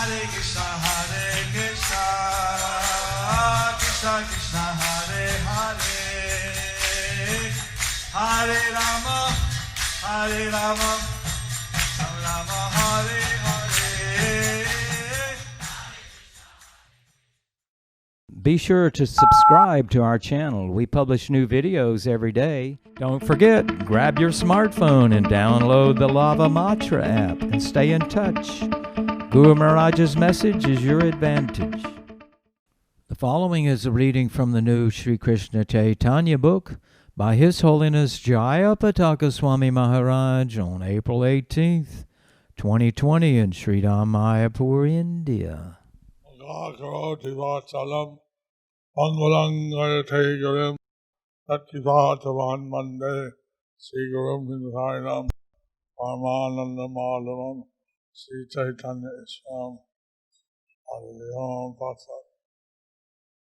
Hare Krishna, Krishna Krishna, Hare Hare, Hare Rama, Rama Rama, Hare Hare. Be sure to subscribe to our channel. We publish new videos every day. Don't forget, grab your smartphone and download the Lava Matra app and stay in touch. Guru Maharaj's message is your advantage. The following is a reading from the new Sri Krishna Caitanya Book by His Holiness Jayapataka Swami Maharaj on April 18th, 2020 in Sri Mayapur, India. Pangalangayategaram Tatthivatavan Mande Sri Gurum Hindhainam Paramanandamalamam Sri Chaitanya Islam Hariom Patsat.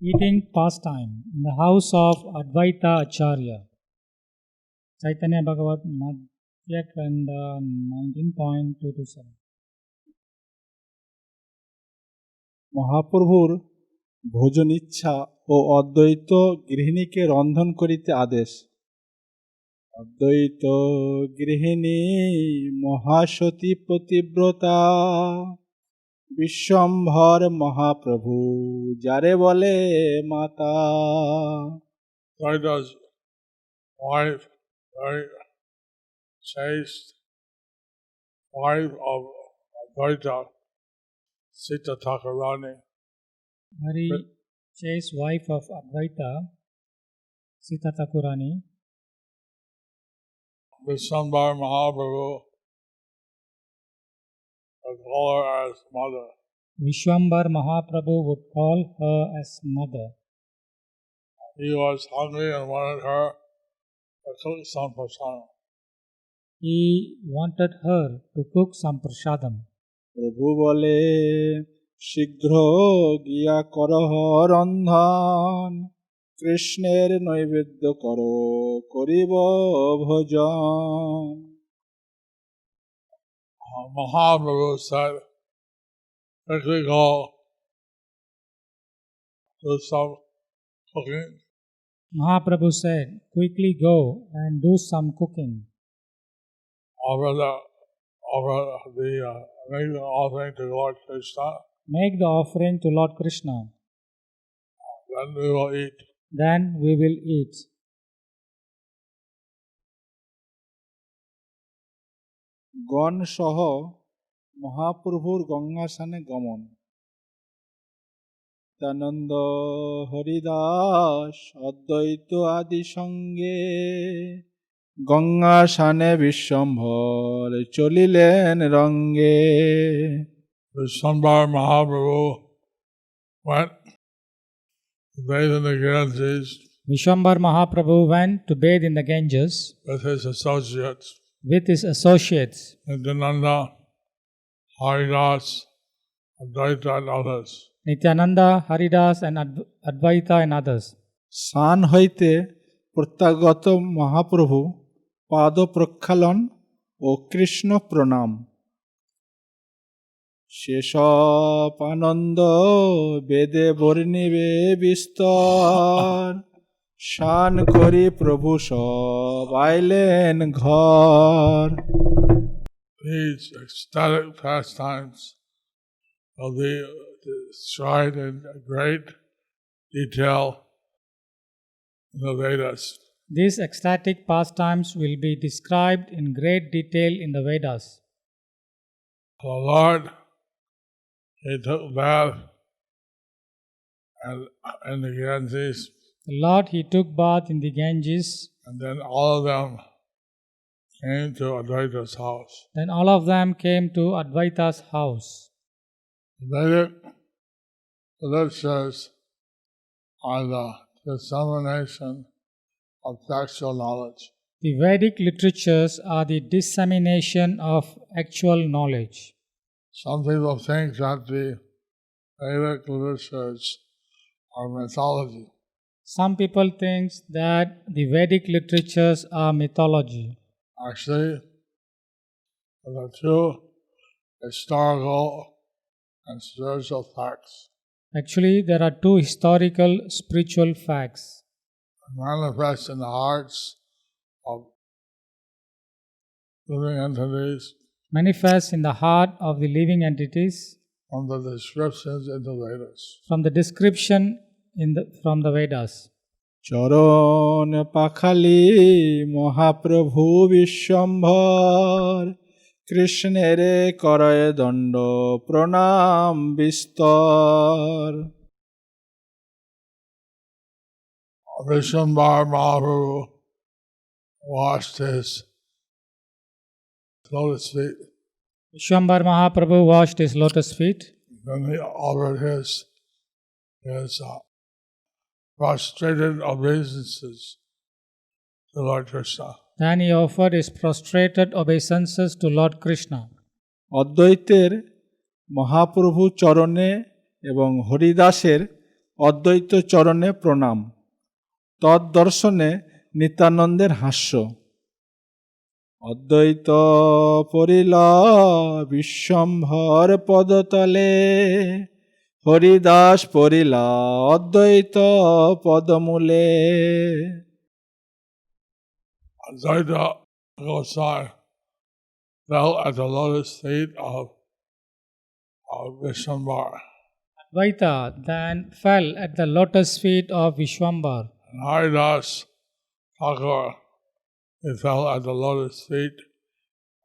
Eating pastime in the house of Advaita Acharya. Chaitanya Bhagavat Madhya Kanda 19.227. মহাপ্রভুর ভোজন ইচ্ছা ও অদ্বৈত গৃহিণীকে রন্ধন করিতে আদেশ। অদ্বৈত গৃহিণী মহাসতী পতিব্রতা, বিশ্বম্ভর মহাপ্রভু যারে বলে মাতা। Advaita's wife, very chaste wife of Advaita, Sita Thakurani. Very chaste wife of Advaita, Sita Thakurani. Vishwambar Mahaprabhu would call her as mother. Vishwambar Mahaprabhu would call her as mother. He was hungry and wanted her to cook some prasadam. He wanted her to cook some prasadam. প্রভু বলে শীঘ্র গিয়া করহ রন্ধন, কৃষ্ণের নৈবেদ্য করো করিব ভোজন। Mahaprabhu said, quickly go do some cooking. Mahaprabhu said, quickly go and do some cooking. Make the offering to Lord Krishna. Make the offering to Lord Krishna. Then we will eat. Then we will eat. গণ সহ মহাপ্রভুর গঙ্গাসানে গমন। নিত্যানন্দ হরিদাস অদ্বৈত আদি সঙ্গে গঙ্গাসানে বিশ্বম্ভর চলিলেন রঙ্গে। Vishwambar Mahaprabhu went to bathe in the Ganges. Vishwambar Mahaprabhu went to bathe in the Ganges With his associates. Nityananda, Haridas, Advaita and others. Nityananda, Haridas and Advaita and others. স্নান হইতে প্রত্যাগত মহাপ্রভু পাদ প্রক্ষালন ও কৃষ্ণ প্রণাম। সেসব আনন্দ বেদে বর্ণিবে বিস্তর, শান করি প্রভু সব আইলেন ঘর। These ecstatic pastimes will be described in great detail in the Vedas. These ecstatic pastimes will be described in great detail in the Vedas. The Lord, He took bath in the Ganges. The Lord, He took bath in the Ganges. And then all of them came to Advaita's house. Then all of them came to Advaita's house. The Vedic literatures are the dissemination of factual knowledge. The Vedic literatures are the dissemination of actual knowledge. Some people think that the Vedic literatures are mythology. Some people think that the Vedic literatures are mythology. Actually, the true historical and spiritual facts Actually, there are two historical spiritual facts manifest in the hearts of living entities manifest in the heart of the living entities from the descriptions in the Vedas. from the description from the Vedas. চরণ পাখালি মহাপ্রভু বিশ্বম্ভর কৃষ্ণের করয় দণ্ড প্রণাম বিস্তর। Vishwambar Mahaprabhu washed his lotus feet. Vishwambar Mahaprabhu washed his lotus feet. Then he offered his prostrated obeisances to Lord Krishna. Then he offered his prostrated obeisances to Lord Krishna. অদ্বৈতের Mahaprabhu চরণে এবং হরিদাসের অদ্বৈত চরণে প্রণাম। তদ্দর্শনে নিত্যানন্দের হাস্য। অদ্বৈত পরিল বিশ্বম্ভর পদতলে হরিদাস পরিলা অদ্বৈত পদমূলে। Advaita Gosai fell at the lotus feet of Vishwambar. Advaita then fell at the lotus feet of Vishwambar. And Haridas Thakur, he fell at the lotus feet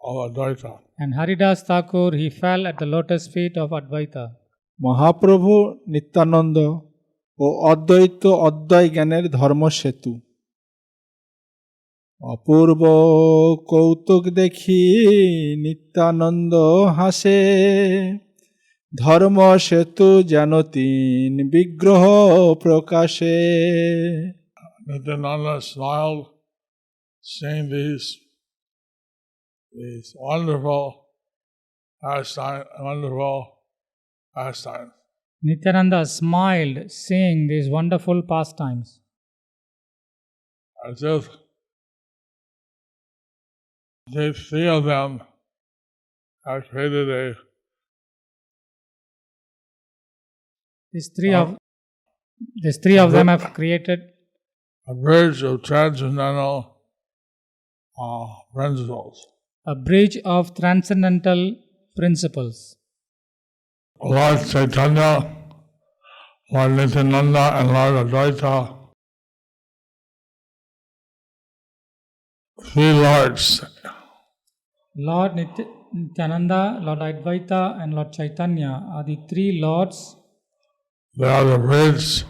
of Advaita. And Haridas Thakur, he fell at the lotus feet of Advaita. Mahaprabhu Nityananda ও অদ্বৈত অদ্বয় জ্ঞানের ধর্মসেতু। অপূর্ব কৌতুক দেখি নিত্যানন্দ হাসে ধর্মসেতু যেন তিন বিগ্রহ প্রকাশে। Nityananda smiled, seeing these wonderful pastimes. Nityananda smiled, seeing these wonderful pastimes. As if the three of them have created These three of them have created a bridge of transcendental principles. A bridge of transcendental principles. Lord Chaitanya, Lord Nityananda, and Lord Advaita, three lords. Lord Nityananda, Lord Advaita, and Lord Chaitanya are the three lords. They are the bridge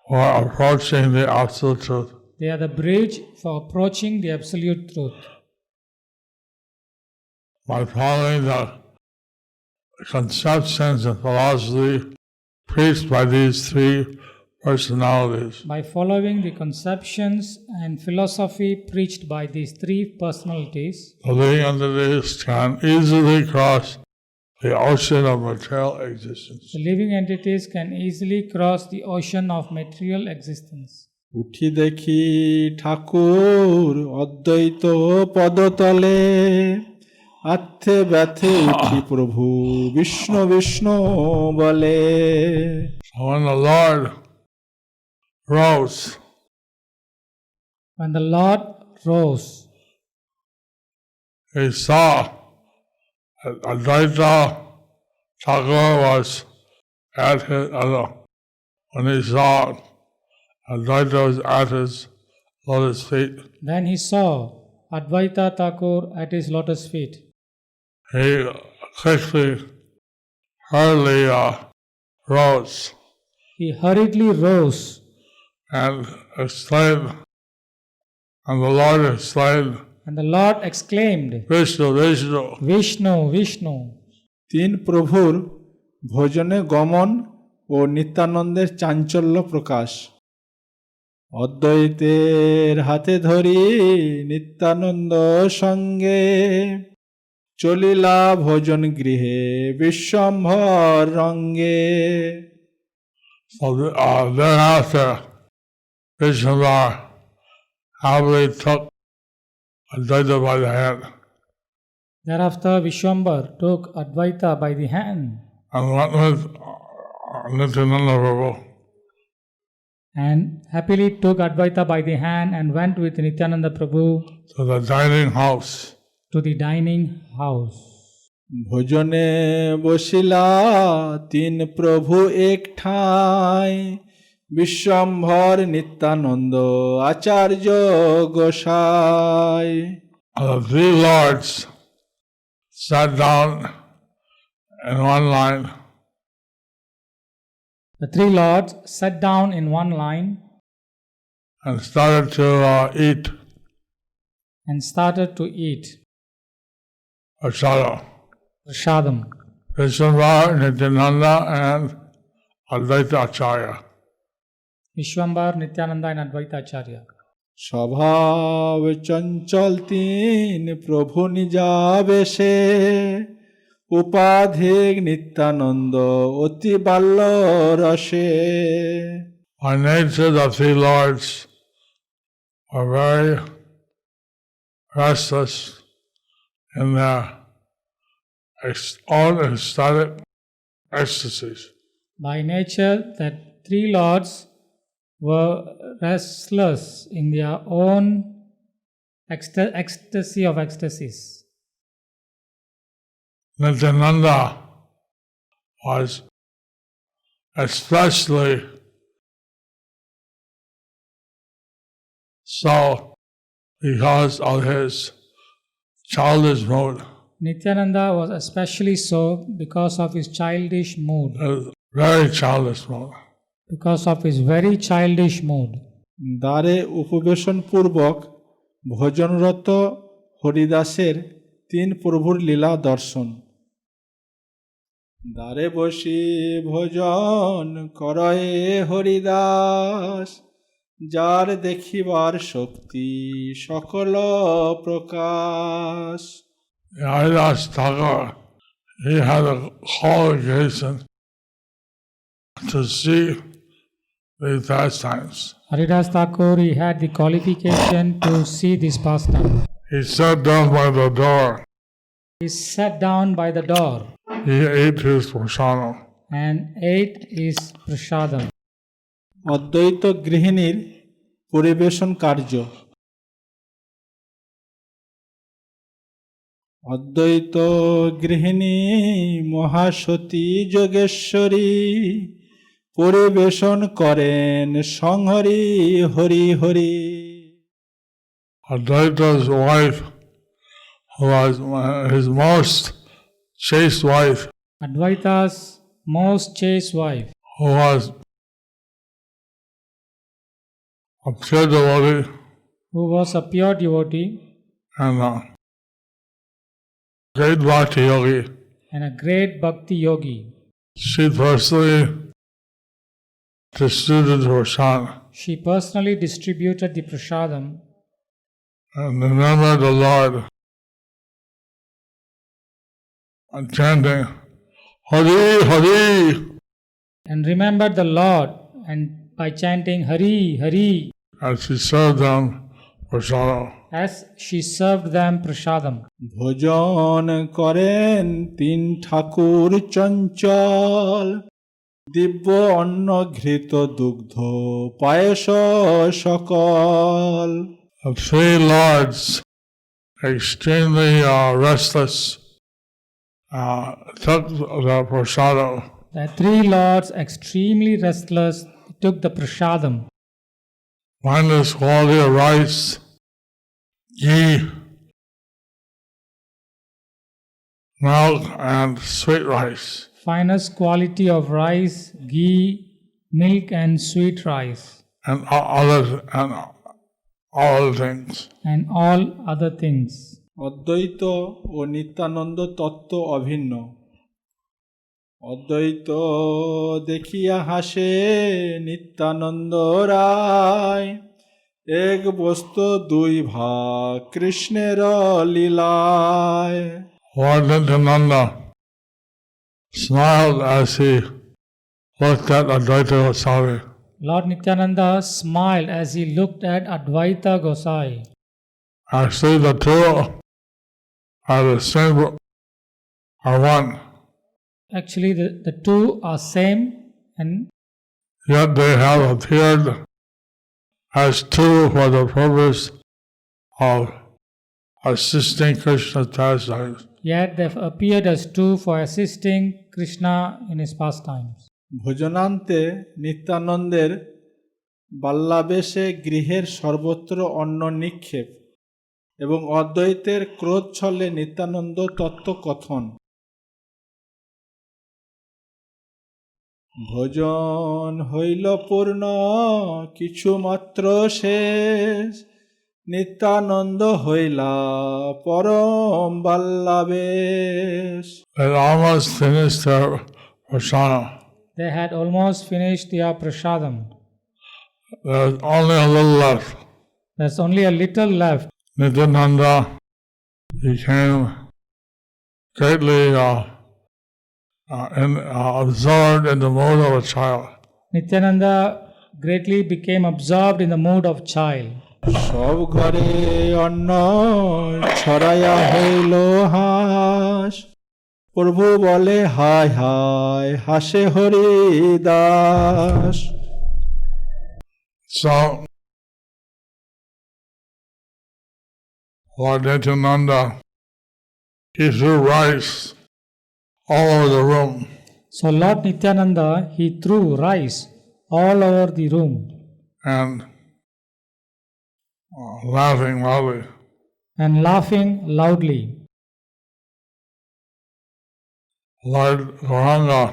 for approaching the Absolute Truth. They are the bridge for approaching the Absolute Truth. By following the conceptions and philosophy preached by these three personalities, By following the conceptions and philosophy preached by these three personalities, the living entities can easily cross the ocean of material existence. the living entities can easily cross the ocean of material existence. উঠি দেখি ঠাকুর অদ্বৈত পদতলে আত্মে ব্যথে উঠি প্রভু বিষ্ণু বিষ্ণু বলে। So when the Lord rose, When the Lord rose, he saw that Advaita Thakur was at his, when he saw Advaita was at his lotus feet, then he saw Advaita Thakur at his lotus feet. he quickly, hurriedly rose He hurriedly rose and exclaimed, and the Lord exclaimed, and the Lord exclaimed, Vishnu, Vishnu. Vishnu, Vishnu. তিন প্রভুর ভোজনে গমন ও নিত্যানন্দের চাঞ্চল্য প্রকাশ। অদ্বৈতের হাতে ধরি নিত্যানন্দ সঙ্গে চলিলা ভোজন গৃহে বিশ্বম্ভর রঙ্গে। So thereafter, Vishnu happily took Advaita by the hand. Thereafter, Vishwambar took Advaita by the hand and went with Nityananda Prabhu. and happily took Advaita by the hand and went with Nityananda Prabhu To the dining house. to the dining house. ভোজনে Basila তিন প্রভু এক ঠাঁই বিশ্বম্ভর নিত্যানন্দ আচার্য গোসাই The three lords sat down in one line The three lords sat down in one line and started to eat eat prasada. prasadam. Vishwambar, Nityananda, and Advaita Acharya. Vishwambar, Nityananda and Advaita Acharya. স্বভাব চঞ্চল তিন প্রভু নিজাবেশে উপাধিক নিত্যানন্দ অতি বাল্য রসে By nature, the three lords are very restless in their own ecstatic ecstasies. By nature, that three lords were restless in their own ecstasy of ecstasies. Nityananda was especially so because of his childish mood. Nityananda was especially so because of his childish mood. His very childish mood. Because of his very childish mood. দ্বারে উপবেশন পূর্বক ভোজনরত হরিদাসের তিন প্রভুর লীলা দর্শন দ্বারে বসি ভোজন করয়ে হরিদাস যার দেখিবার শক্তি সকল প্রকাশ Jayapataka, he had a qualification to see these pastimes. Haridas Thakur, he had the qualification to see this pastime. He sat down by the door. He sat down by the door He ate his prasadam. and ate his prasadam. অদ্বৈত গৃহিণীর পরিবেশন কার্য অদ্বৈত গৃহিণী মহাসতী যোগেশ্বরী পরিবেশন করেন সংহরি Hari Hari Advaita's wife, who was his most chaste wife, Advaita's most chaste wife, who was a pure devotee who was a pure devotee and a great bhakti yogi. and a great bhakti yogi. She personally distributed her prasadam She personally distributed the prasadam and remembered the Lord and chanting Hari Hari and remembered the Lord and by chanting Hari Hari as she served them prasadam. as she served them prasadam. ভোজন করেন তিন ঠাকুর চঞ্চল দিব্য অন্ন ঘৃত দুগ্ধ পায়স সকল The three lords, extremely restless, took the prasadam. The three lords, extremely restless, took the prasadam. Finest quality of rice, ghee, milk, and sweet rice. Finest quality of rice, ghee, milk, and sweet rice, And all other things. and all other things. অদ্বৈত ও নিত্যানন্দ তত্ত্ব অভিন্ন অদ্বৈত দেখিয়া হাসে নিত্যানন্দ রায় এক বস্তু দুই ভাগ কৃষ্ণের লীলায় Lord Nityananda smiled as he looked at Advaita Swami. Lord Nityananda smiled as he looked at Advaita Gosai. Actually, the two are the same, are one. Actually, the two are same, and yet they have appeared as two for the purpose of assisting Krishna's pastimes. yet they've appeared as two for assisting Krishna in his pastimes. ভোজনান্তে নিত্যানন্দের বাল্যাবেশে গৃহের সর্বত্র অন্ন নিক্ষেপ এবং অদ্বৈতের ক্রোধ ছলে নিত্যানন্দ তত্ত্ব কথন। ভোজন হইল পূর্ণ কিছু মাত্র শেষ, নিত্যানন্দ হইলা পরম বাল্যাবেশ। They almost finished their prasana. They had almost finished their prasadam. There's only a little left. There's only a little left. Nityananda became greatly absorbed in the mood of a child. Nityananda greatly became absorbed in the mood of child. সব ঘরে অন্ন ছড়াইয়া হইল হাস, প্রভু বলে হায় হায় হাসে Haridas. So, Lord Nityananda, he threw rice all over the room. So Lord Nityananda, he threw rice all over the room And laughing loudly. and laughing loudly. Lord Gauranga,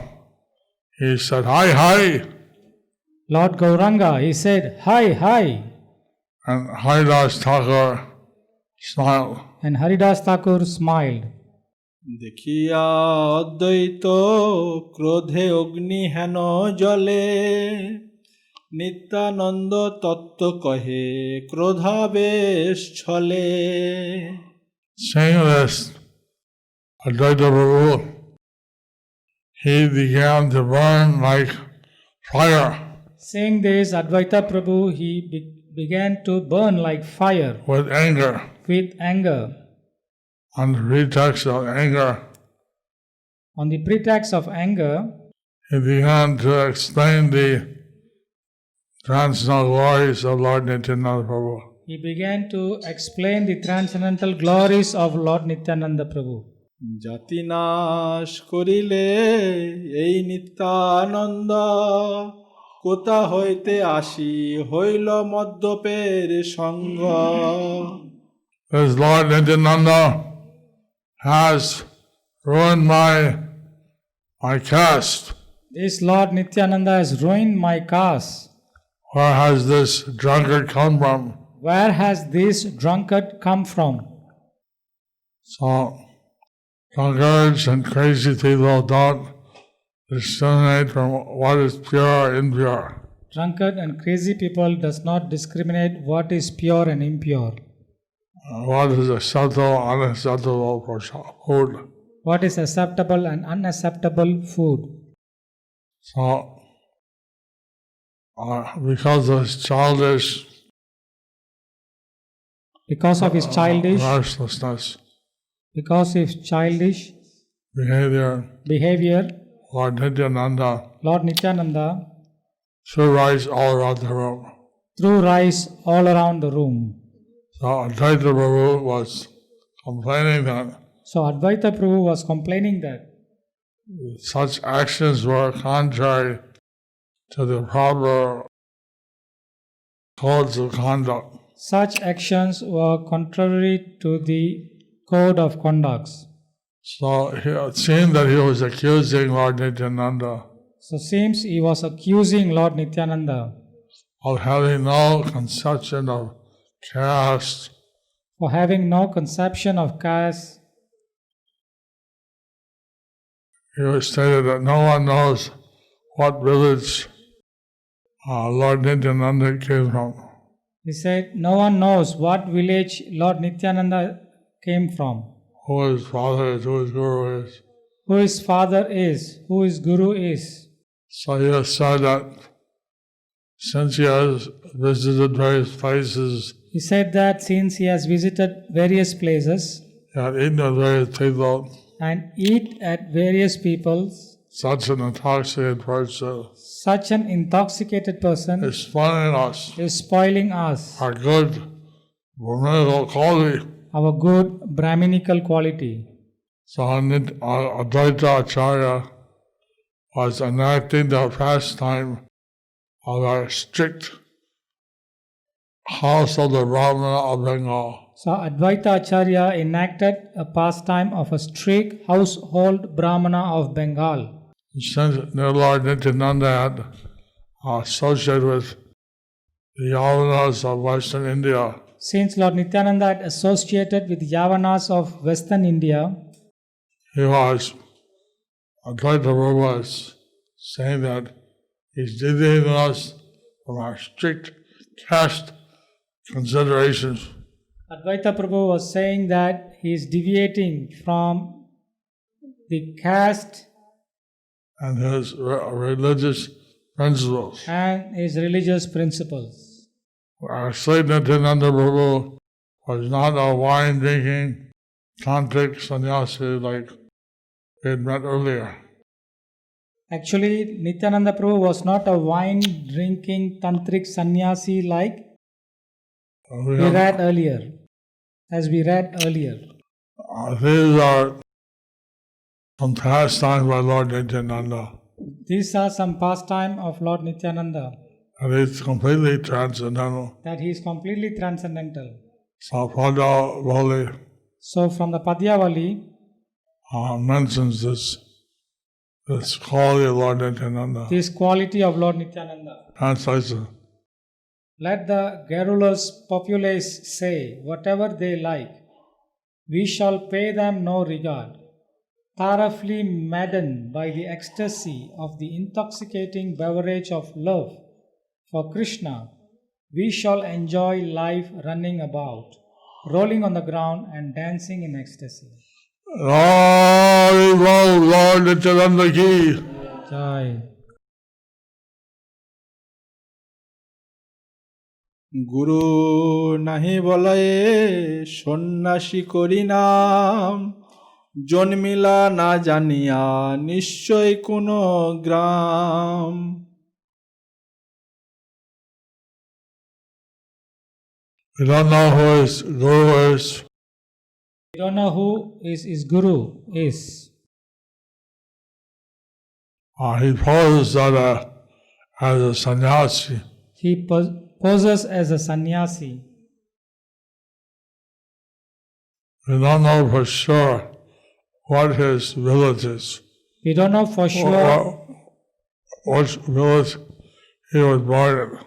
he said, hi, hi. Lord Gauranga, he said, hi, hi. And Haridas Thakur smiled. And Haridas Thakur smiled. দেখিয়া অদ্বৈত ক্রোধে অগ্নি হেন জলে, নিত্যানন্দ তত্ত্ব কহে ক্রোধাবেশ ছলে। Seeing this, Advaita Prabhu, he began to burn like fire Seeing this, Advaita Prabhu, he began to burn like fire with anger. with anger. On the pretext of anger, On the pretext of anger, he began to explain the transcendental glories of Lord Nityananda Prabhu. he began to explain the transcendental glories of Lord Nityananda Prabhu. জাতি নাশ করিলে এই নিত্যানন্দ, কোথা হইতে আসি হইল মদ্যপের সঙ্গ। This Lord Nityananda has ruined my caste. This Lord Nityananda has ruined my caste. Where has this drunkard come from? Where has this drunkard come from? So, drunkards and crazy people don't discriminate from what is pure or impure. Drunkard and crazy people does not discriminate what is pure and impure. What is acceptable, unacceptable for food. What is acceptable and unacceptable food. So, because of his childish restlessness, because of his childish behavior, Lord Nityananda threw rice all around the room. threw rice all around the room. So Advaita Prabhu was complaining that So Advaita Prabhu was complaining that such actions were contrary to the proper codes of conduct. such actions were contrary to the code of conduct. So it seemed that he was accusing Lord Nityananda So seems he was accusing Lord Nityananda of having no conception of caste, for having no conception of caste. He stated that no one knows what village Lord Nityananda came from. He said, no one knows what village Lord Nityananda came from, Who his father is, who his guru is. who his father is, who his guru is. So he has said that since he has visited various places, He said that since he has visited various places, he had eaten with various people, and eat at various people's. Such an intoxicated person Such an intoxicated person is spoiling us, is spoiling us, our good Brahminical quality. our good Brahminical quality. So Advaita Acharya was enacting the pastime of a strict house of the Brahmana of Bengal. So Advaita Acharya enacted a pastime of a strict household Brahmana of Bengal. Since their Lord Nityananda had associated with the Yavanas of Western India, Since Lord Nityananda had associated with Yavanas of Western India, Advaita Prabhu was saying that he's deviating us from our strict caste considerations. Advaita Prabhu was saying that he is deviating from the caste And his religious principles. and his religious principles. Our Sri Nityananda Prabhu was not a wine drinking tantric sannyasi like we had met earlier. Actually, Nityananda Prabhu was not a wine drinking tantric sannyasi like we read earlier. As we read earlier. These are some pastimes by Lord Nityananda. These are some pastime of Lord Nityananda. And it's completely transcendental. That he is completely transcendental. So Padavali So from the Padyavali mentions this quality of Lord Nityananda. this quality of Lord Nityananda. Translates it. Let the garrulous populace say whatever they like. We shall pay them no regard. Thoroughly maddened by the ecstasy of the intoxicating beverage of love for Krishna, we shall enjoy life running about, rolling on the ground and dancing in ecstasy. Lord Nityananda ki. Jai. গুরু নাহি বলয়ে সন্ন্যাসী করি নাম জন্মিলা না জানিয়া নিশ্চয় কোনো গ্রাম We don't know who his guru is. We don't know who his guru is. He poses as a sannyasi. He poses as a sannyasi. We don't know for sure what his village is. We don't know for sure. Which village he was born in.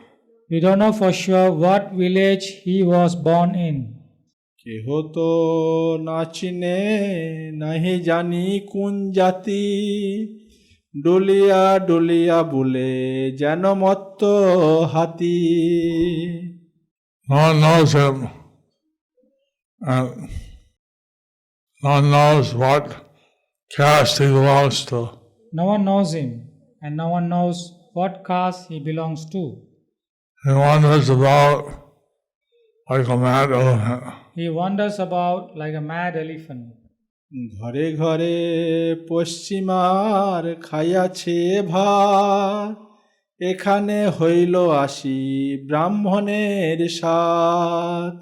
We don't know for sure what village he was born in. কেহ তো নাচিনে নাহি জানি কোন জাতি ডলিয়া ডলিয়া বলে যেন মত্ত হাতি No one knows him, and no one knows what caste he belongs to. No one knows him, and no one knows what caste he belongs to. He wanders about like a mad elephant. He wanders about like a mad elephant. ঘরে ঘরে পশ্চিমার খাইয়াছে ভার এখানে হইল আসি ব্রাহ্মণের সাথ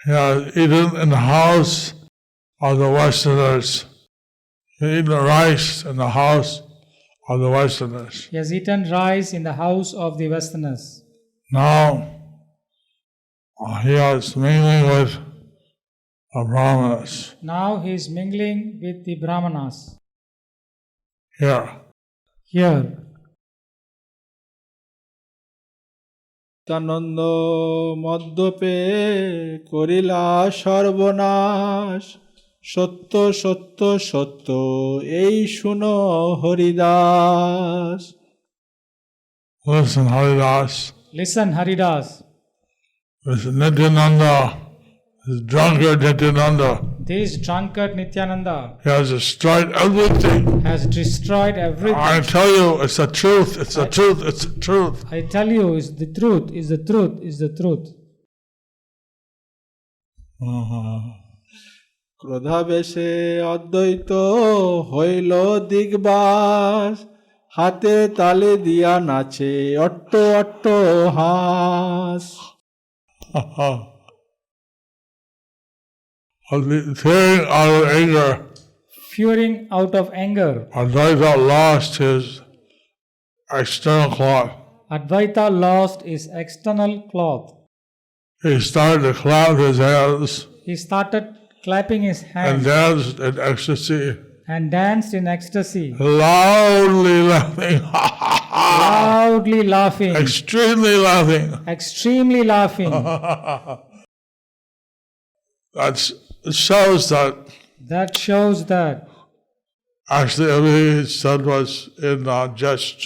He has eaten in the house of the Westerners. He has eaten rice in the house of the Westerners. He has eaten rice in the house of the Westerners. Now he is mingling with the Brahmanas. Now he is mingling with the Brahmanas. Here. Nityananda মদ্যপে করিলা সর্বনাশ সত্য সত্য সত্য এই শুনো Haridas Listen, Haridas. Listen, Haridas. This Nityananda, this drunkard Nityananda, This drunkard Nityananda he has destroyed everything. has destroyed everything. I tell you, it's the truth, it's the truth, it's the truth. I tell you, is the truth, is the truth, is the truth. ক্রোধাবেশে অদ্বৈত হইল দিগবাস, হাতে তালে দিয়া নাচে অট্ট অট্ট হাস। Fearing out of anger, Fearing out of anger, Advaita lost his external cloth. Advaita lost his external cloth. He started to clap his hands He started clapping his and hands danced in ecstasy, and danced in ecstasy, loudly laughing, loudly laughing, extremely laughing. extremely laughing. That shows that That shows that actually everything he said was in jest.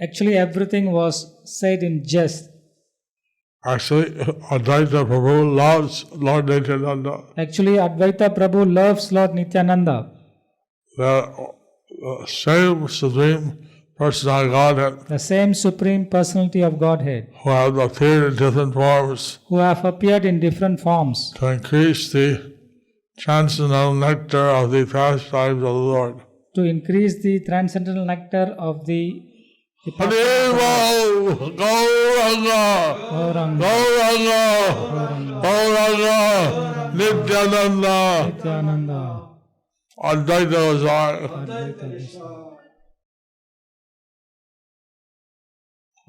actually everything was said in jest. Actually, Advaita Prabhu loves Lord Nityananda. Actually, Advaita Prabhu loves Lord Nityananda. The same Supreme Personality of Godhead The same Supreme Personality of Godhead, who have appeared in different forms who have appeared in different forms to increase the transcendental nectar of the pastimes of the Lord. to increase the transcendental nectar of the Haribo! Gauranga! Gauranga, Gauranga! Gauranga! Nityananda! Nityananda, Advaita was on. Advaita Vishnu.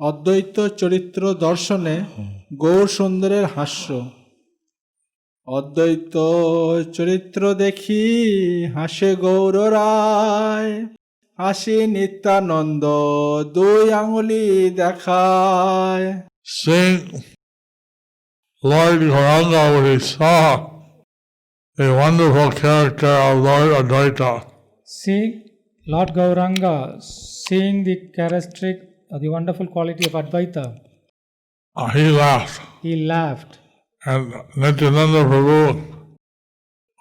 অদ্বৈত চরিত্র দর্শনে গৌর সুন্দরের হাস্য। অদ্বৈত চরিত্র দেখি হাসে গৌর রায়, হাসি নিত্যানন্দ দুই আঙুলি দেখায়। Seeing Lord Gauranga when he saw the wonderful character of Lord Advaita, Seeing Lord Gauranga, seeing the characteristic, the wonderful quality of Advaita, he laughed. he laughed. And Nityananda Prabhu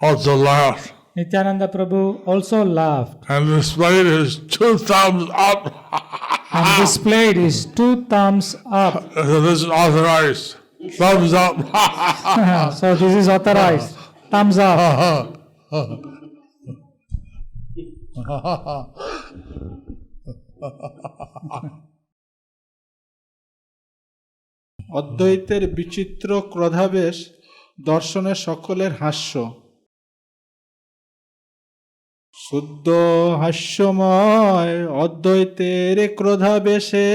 also laughed Nityananda Prabhu also laughed and displayed his two thumbs up. and displayed his two thumbs up. So this is authorized. Thumbs up. So this is authorized. Thumbs up. অদ্বৈতের বিচিত্র ক্রোধাবেশ দর্শনে সকলের হাস্য। শুদ্ধ হাস্যময় অদ্বৈতের ক্রোধাবেশে,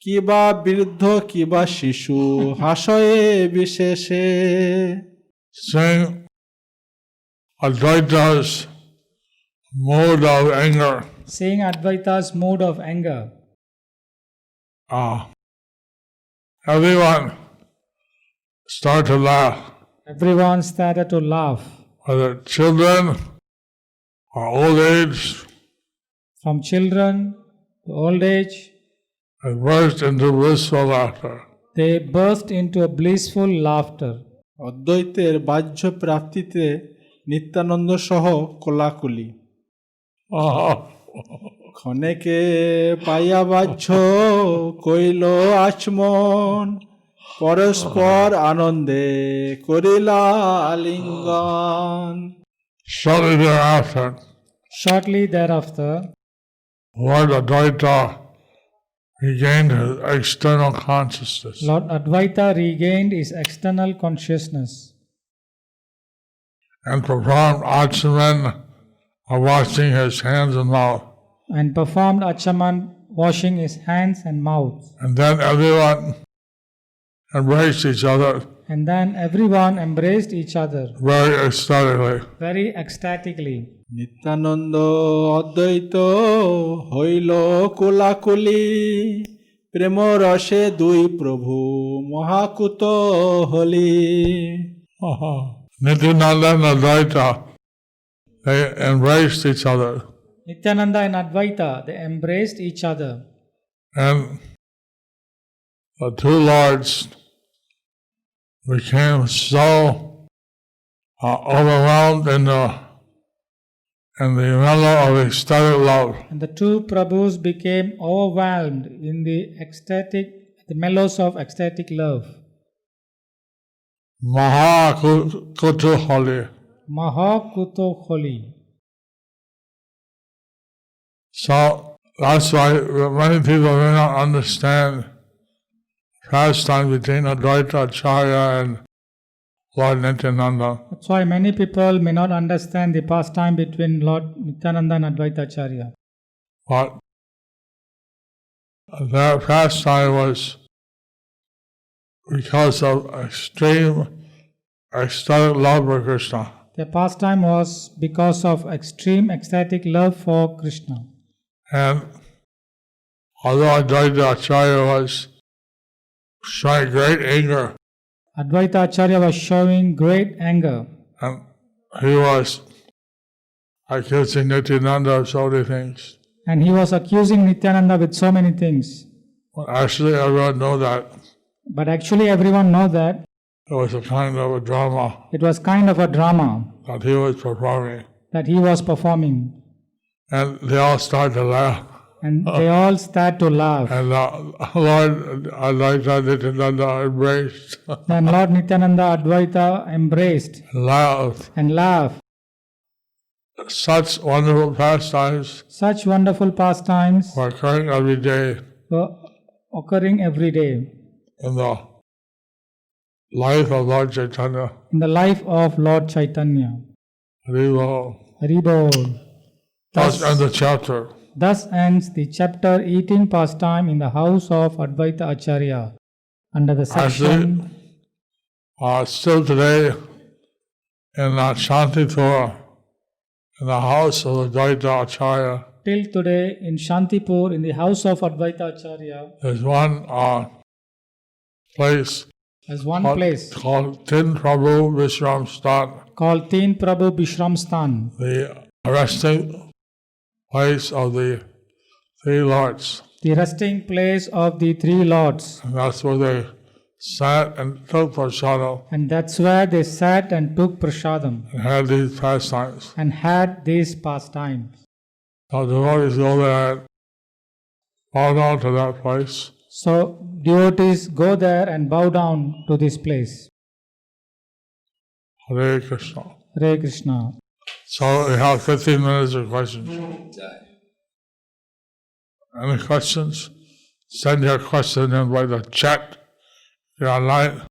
কিবা বৃদ্ধ কিবা শিশু হাসয়ে বিশেষে। Seeing Advaita's mood of anger, Seeing Advaita's mood of anger, everyone started to laugh, everyone started to laugh. whether children or old age, From children to old age, and burst into blissful laughter. they burst into a blissful laughter. অদ্বৈতের বাহ্য প্রাপ্তিতে নিত্যানন্দ সহ কোলাকুলি। ক্ষণেকে পাইয়া বাহ্য কইল আচমন, পরস্পর আনন্দে করিলা আলিঙ্গন। Shortly thereafter, Shortly thereafter, Lord Advaita regained his external consciousness Lord Advaita regained his external consciousness and performed achaman of washing his hands and mouth. and performed achaman, washing his hands and mouth. And then everyone embraced each other And then everyone embraced each other very ecstatically. very ecstatically. Nityananda অদ্বৈত হইল কোলাকুলি, প্রেম রসে দুই প্রভু মহাকুত হলি। Nityananda and Advaita, they embraced each other. Nityananda and Advaita, they embraced each other. And the two lords became so overwhelmed in the mellow of ecstatic love And the two Prabhus became overwhelmed in the mellows of ecstatic love. Mahakutuhali. Mahakutoholi. So that's why many people may not understand pastime between Advaita Acharya and Lord Nityananda. That's why many people may not understand the pastime between Lord Nityananda and Advaita Acharya. But their pastime was because of extreme ecstatic love for Krishna. Their pastime was because of extreme ecstatic love for Krishna. And although Advaita Acharya was showing great anger, Advaita Acharya was showing great anger, and he was accusing Nityananda of so many things. and he was accusing Nityananda with so many things. But actually everyone knew that But actually everyone know that it was a kind of a drama it was kind of a drama that he was performing. that he was performing. And they all started to laugh. And they all start to laugh. And Lord Advaita Nityananda embraced, Then Lord Nityananda Advaita embraced laughed. and laughed. Such wonderful pastimes Such wonderful pastimes were occurring every day were occurring every day in the life of Lord Chaitanya. in the life of Lord Chaitanya. Haribo. Haribol. That's end the chapter. Thus ends the chapter Eating Pastime in the House of Advaita Acharya under the section. Actually, still today in Shantipur, in the house of Advaita Acharya, Till today in Shantipur in the house of Advaita Acharya there's one place as one called, place called Tin Prabhu Vishram Stan, called Teen Prabhu Bishram Sthan, the resting place of the three lords. the resting place of the three lords. And that's where they sat and took prasadam And that's where they sat and took prasadam and had these pastimes. and had these pastimes. So devotees go there and bow down to that place. So devotees go there and bow down to this place. Hare Krishna. Hare Krishna. So we have 15 minutes of questions. Any questions? Send your question in by the chat. If you're online.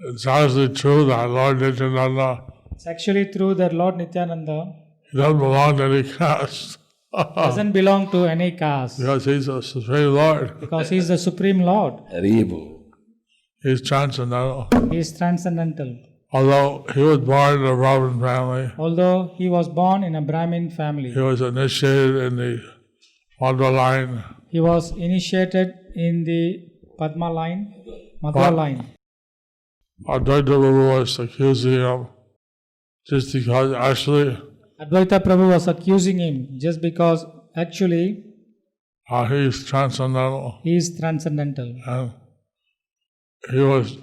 It's actually true that Lord Nityananda, It's actually true that Lord Nityananda he doesn't belong to any caste. doesn't belong to any caste Because he's the Supreme Lord. because he is the Supreme Lord. He's transcendental. He is transcendental. Although he was born in a Brahmin family, Although he was born in a Brahmin he family, was initiated in the Madhva line. he was initiated in the Padma line, Madhva What? line. Advaita Prabhu was accusing him just because actually Advaita Prabhu was accusing him just because actually he's transcendental he is transcendental. and he was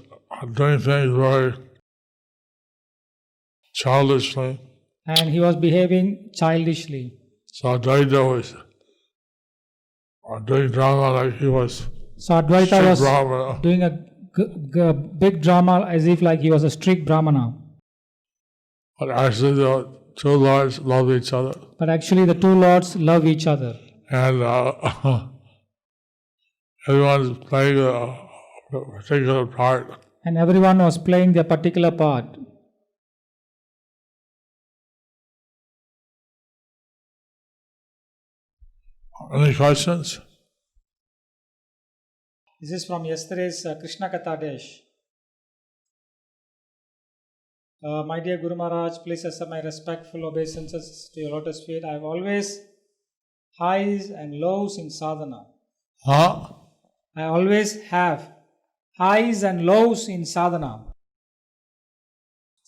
doing things very childishly. And he was behaving childishly. So Advaita was doing drama like he was So Advaita strict was Brahmana. doing a big drama as if like he was a strict Brahmana. But actually the two lords love each other. But actually the two lords love each other. And everyone's playing a particular part. And everyone was playing their particular part. Any questions? This is from yesterday's Krishna Caitanya Book. My dear Guru Maharaj, please accept my respectful obeisances to your lotus feet. I have always highs and lows in sadhana. Huh? I always have highs and lows in sadhana.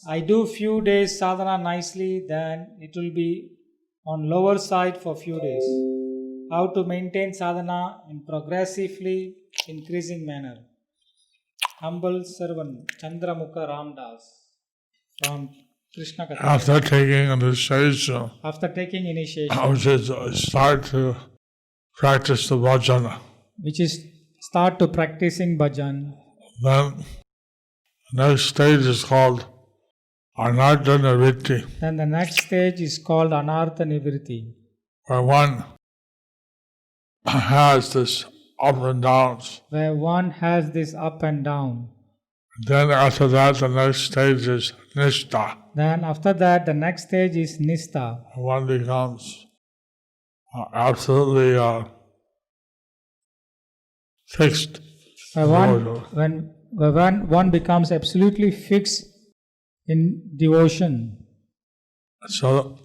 I do few days sadhana nicely, then it will be on lower side for few days. How to maintain sadhana in progressively increasing manner. Humble servant Chandramukha Ramdas from Krishna Caitanya. After taking initiation, After taking initiation, which is start to practice the bhajan, which is start to practicing bhajan, then The next stage is called Anartha Nivritti, Then the next stage is called Anartha Nivritti, where one has this up and downs. where one has this up and down. Then after that, the next stage is Nishtha. Then after that, the next stage is Nistha. One becomes absolutely fixed. Where one becomes absolutely fixed in devotion. So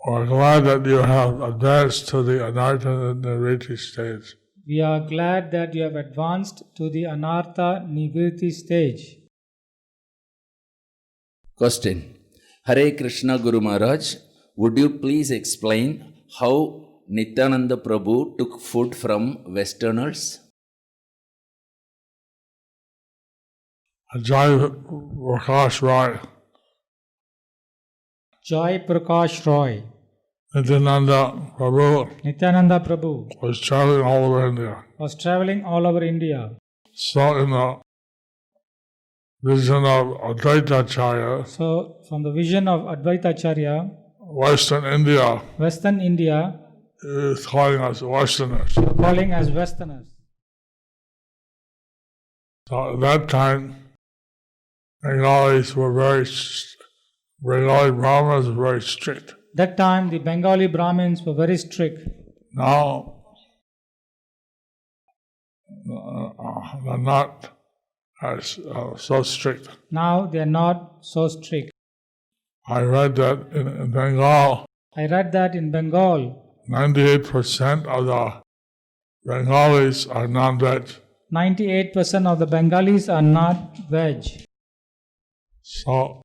we're glad that you have advanced to the Anartha Nivritti stage. We are glad that you have advanced to the Anartha Nivritti stage. Question. Hare Krishna Guru Maharaj, would you please explain how Nityananda Prabhu took food from Westerners? Jayapataka Roy, Joy Prakash Roy, Nityananda Prabhu was traveling all over India. So in the vision of Advaita Acharya, So, from the vision of Advaita Acharya, Western India is calling us Westerners. calling as Westerners. So at that time, Bengali Brahmanas were very strict. That time, the Bengali Brahmins were very strict. Now, they're not as so strict. Now, they are not so strict. I read that in Bengal, I read that in Bengal, 98% of the Bengalis are non-veg. 98% of the Bengalis are not veg, So,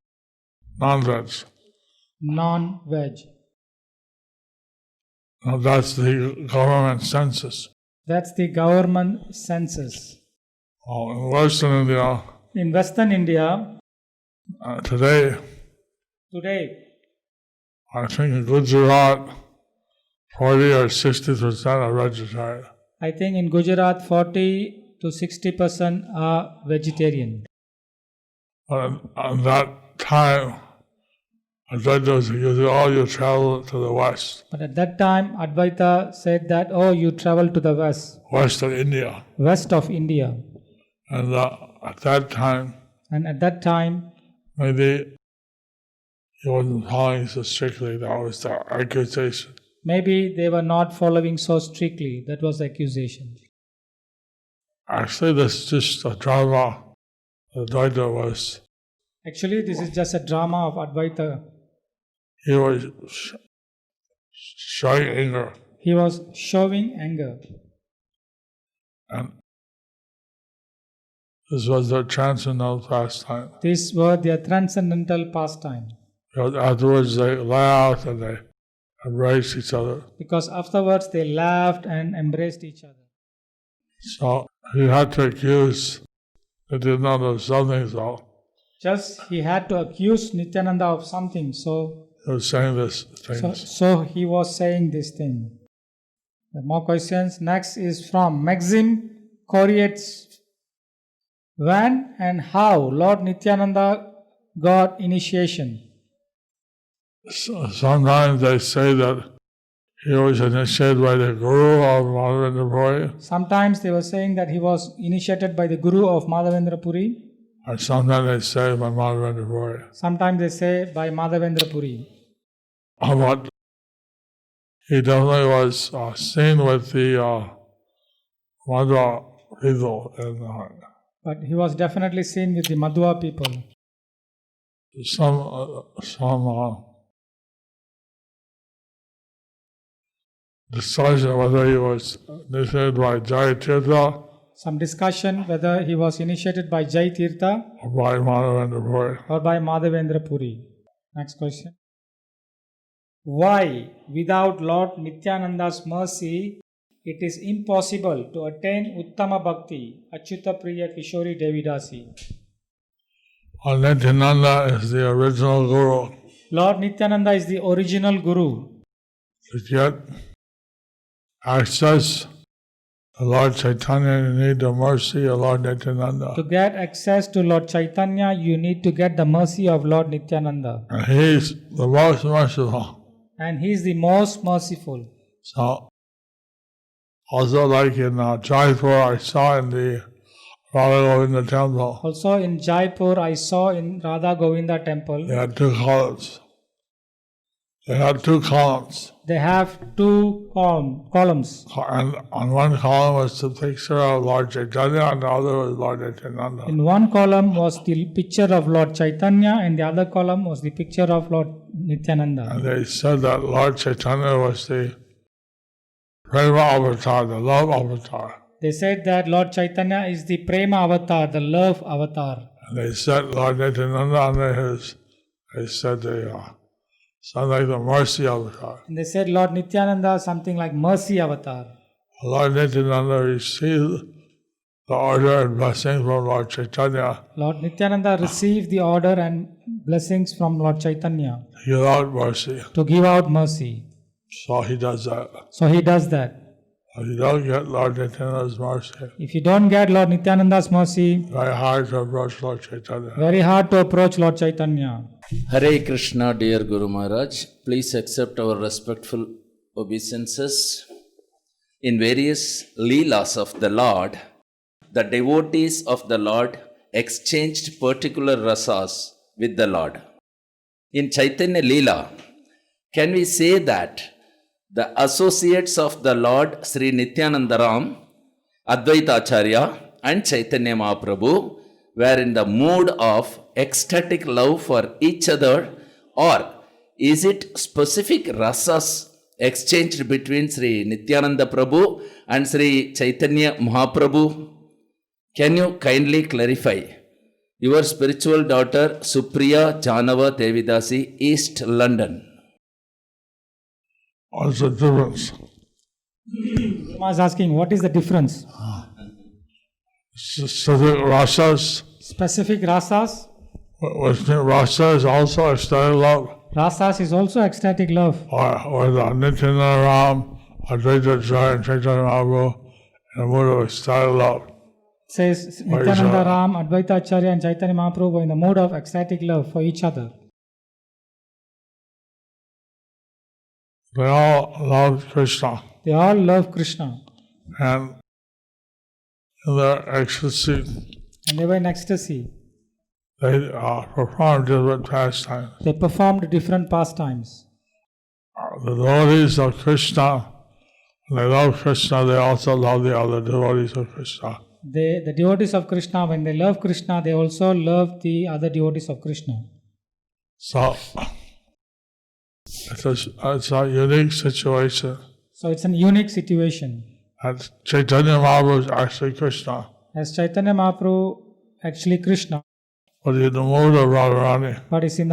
non-veg. non-veg. Now that's the government census. That's the government census. In Western India, In Western India, today, I think in Gujarat, 40 or 60% are vegetarian. I think in Gujarat, 40 to 60% are vegetarian. But at that time, Advaita was using, you travel to the west, But at that time, Advaita said that, oh, you travel to the west of India. west of India. And at that time, maybe he wasn't following so strictly. That was the accusation. Maybe they were not following so strictly. That was the accusation. Actually, this is just a drama. Advaita was. Actually, this is just a drama of Advaita. He was showing anger. He was showing anger. And this was their transcendental pastime. These were their transcendental pastime. Because afterwards they laughed and they embraced each other. Because afterwards they laughed and embraced each other. So he had to accuse Nityananda of something, so Just he had to accuse Nityananda of something, so he was saying this thing. So he was saying this thing. More questions. Next is from Maxim Korietz. When and how Lord Nityananda got initiation? Sometimes they say that he was initiated by the Guru of Madhavendra Puri. Sometimes they were saying that he was initiated by the Guru of Madhavendra Puri. And sometimes they say by Madhavendra Puri. Sometimes they say by Madhavendra Puri. But he definitely was seen with the Madhva people. But he was definitely seen with the Madhva people. Some discussion whether he was initiated by Jayapataka Some discussion whether he was initiated by Jai Tirtha or by Madhavendra Puri. or by Madhavendra Puri. Next question. Why, without Lord Nityananda's mercy, it is impossible to attain Uttama Bhakti, Achyuta Priya Kishori Devidasi? Nityananda is the original Guru. Lord Nityananda is the original Guru. To get access Lord Chaitanya, you need the mercy of Lord Nityananda. To get access to Lord Chaitanya, you need to get the mercy of Lord Nityananda. And He's the most merciful. And He is the most merciful. So, also like in Jaipur, I saw in the Radha Govinda temple, Also in Jaipur, I saw in Radha Govinda temple, they had two columns. They had two columns. they have two columns. And on one column was the picture of Lord Chaitanya, and the other was Lord Nityananda. In one column was the picture of Lord Chaitanya, and the other column was the picture of Lord Nityananda. And they said that Lord Chaitanya was the Prema avatar, the love avatar. They said that Lord Chaitanya is the Prema avatar, the love avatar. And they said Lord Nityananda under his, they said something like the mercy avatar. And they said Lord Nityananda something like mercy avatar. Lord Nityananda received the order and blessing from Lord Chaitanya. Lord Nityananda received the order and blessings from Lord Chaitanya He allowed mercy. to give out mercy. So he does that. So he does that. If you don't get Lord Nityananda's mercy, If you don't get Lord Nityananda's mercy, very hard to approach Lord Chaitanya. very hard to approach Lord Chaitanya. Hare Krishna, dear Guru Maharaj. Please accept our respectful obeisances. In various leelas of the Lord, the devotees of the Lord exchanged particular rasas with the Lord. In Chaitanya Leela, can we say that the associates of the Lord Sri Nityanandaram, Advaita Acharya and Chaitanya Mahaprabhu were in the mood of ecstatic love for each other, or is it specific rasas exchanged between Sri Nityananda Prabhu and Sri Chaitanya Mahaprabhu? Can you kindly clarify? Your spiritual daughter Supriya Janava Devidasi, East London. What's the difference? I was asking, what is the difference? Specific rasas. Specific rasas. Rasa is also ecstatic love. Rasas is also ecstatic love. Or the Nityananda, Advaita Acharya and Chaitanya Mahaprabhu in the mood of ecstatic love. It says Nityananda Ram, Advaita Acharya and Chaitanya Mahaprabhu were in the mood of ecstatic love for each other. They all loved Krishna. They all love Krishna. And in their ecstasy, And they were in ecstasy. they performed different pastimes. They performed different pastimes. The devotees of Krishna, when they love Krishna, they also love the other devotees of Krishna. The devotees of Krishna, when they love Krishna, they also love the other devotees of Krishna. So, it's a unique situation. So it's a unique situation. And Chaitanya Mahaprabhu is actually Krishna. As Chaitanya Mahaprabhu actually Krishna, But he's in the mood of Radharani. but he is in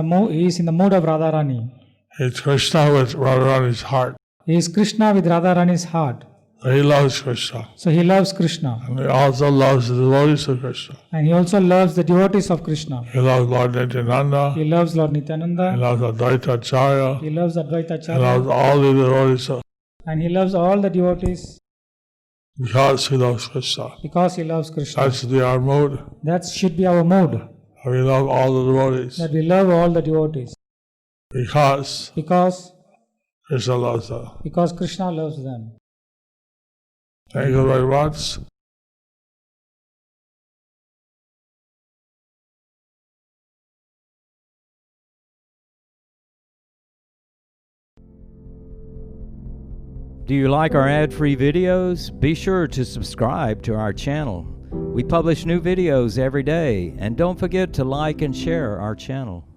the mood of Radharani. He's Krishna with Radharani's heart. He is Krishna with Radharani's heart. So he loves Krishna. So he loves Krishna. And he also loves the devotees of Krishna. And he also loves the devotees of Krishna. He loves Lord Nityananda. He loves Lord He Nityananda. loves Advaita Acharya. He loves Advaita He loves Acharya. all the devotees And he loves all the devotees because he loves Krishna. because he loves Krishna. That should be our mood. That should be our mood. We love all the devotees That we love all the devotees. because Because Krishna loves them. Krishna loves them. Thank you very much. Do you like our ad-free videos? Be sure to subscribe to our channel. We publish new videos every day, and don't forget to like and share our channel.